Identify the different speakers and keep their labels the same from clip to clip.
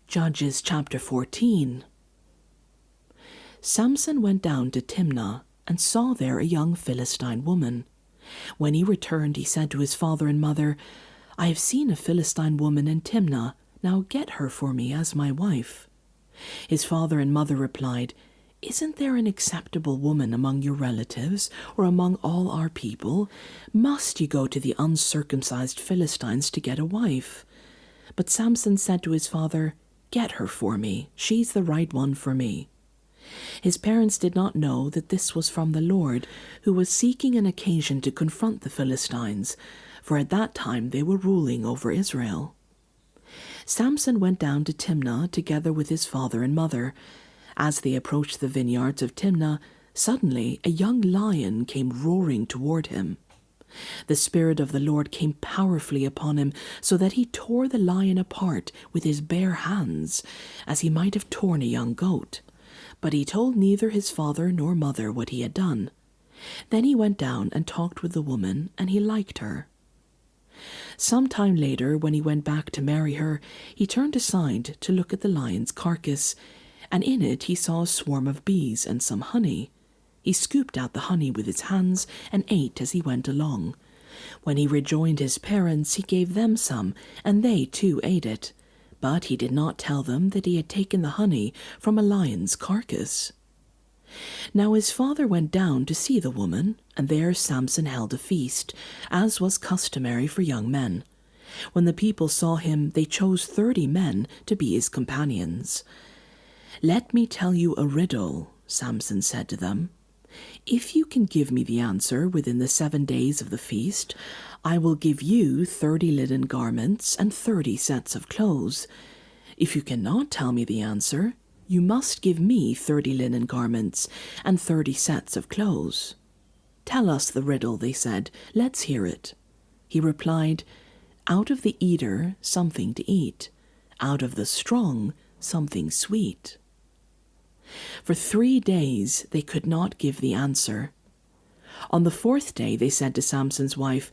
Speaker 1: Judges chapter 14. Samson went down to Timnah and saw there a young Philistine woman. When he returned, he said to his father and mother, "I have seen a Philistine woman in Timnah. Now get her for me as my wife." His father and mother replied, "Isn't there an acceptable woman among your relatives or among all our people? Must you go to the uncircumcised Philistines to get a wife?" But Samson said to his father, "Get her for me. She's the right one for me." His parents did not know that this was from the Lord, who was seeking an occasion to confront the Philistines, for at that time they were ruling over Israel. Samson went down to Timnah together with his father and mother. As they approached the vineyards of Timnah, suddenly a young lion came roaring toward him. The Spirit of the Lord came powerfully upon him, so that he tore the lion apart with his bare hands, as he might have torn a young goat. But he told neither his father nor mother what he had done. Then he went down and talked with the woman, and he liked her. Some time later, when he went back to marry her, he turned aside to look at the lion's carcass, and in it he saw a swarm of bees and some honey. He scooped out the honey with his hands and ate as he went along. When he rejoined his parents, he gave them some, and they too ate it. But he did not tell them that he had taken the honey from a lion's carcass. Now his father went down to see the woman, and there Samson held a feast, as was customary for young men. When the people saw him, they chose 30 men to be his companions. "Let me tell you a riddle," Samson said to them. "If you can give me the answer within the 7 days of the feast, I will give you 30 linen garments and 30 sets of clothes. If you cannot tell me the answer, you must give me 30 linen garments and 30 sets of clothes." "Tell us the riddle," they said. "Let's hear it." He replied, "Out of the eater, something to eat. Out of the strong, something sweet." For 3 days they could not give the answer. On the 4th day they said to Samson's wife,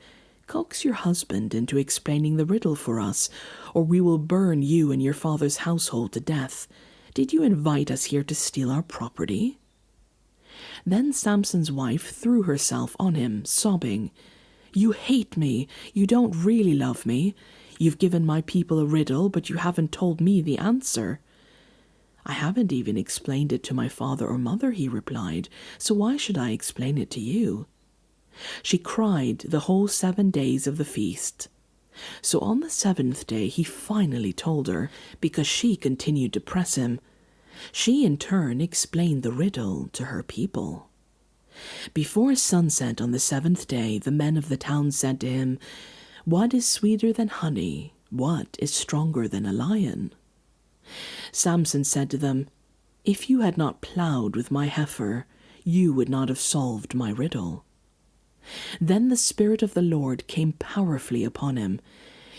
Speaker 1: "Coax your husband into explaining the riddle for us, or we will burn you and your father's household to death. Did you invite us here to steal our property?" Then Samson's wife threw herself on him, sobbing, "You hate me. You don't really love me. You've given my people a riddle, but you haven't told me the answer." "I haven't even explained it to my father or mother," he replied, "so why should I explain it to you?" She cried the whole 7 days of the feast. So on the 7th day he finally told her, because she continued to press him. She in turn explained the riddle to her people. Before sunset on the 7th day, the men of the town said to him, "What is sweeter than honey? What is stronger than a lion?" Samson said to them, "If you had not plowed with my heifer, you would not have solved my riddle." Then the Spirit of the Lord came powerfully upon him.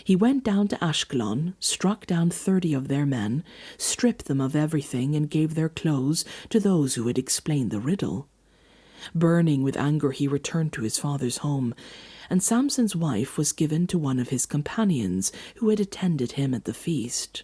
Speaker 1: He went down to Ashkelon, struck down 30 of their men, stripped them of everything, and gave their clothes to those who had explained the riddle. Burning with anger, he returned to his father's home, and Samson's wife was given to one of his companions who had attended him at the feast.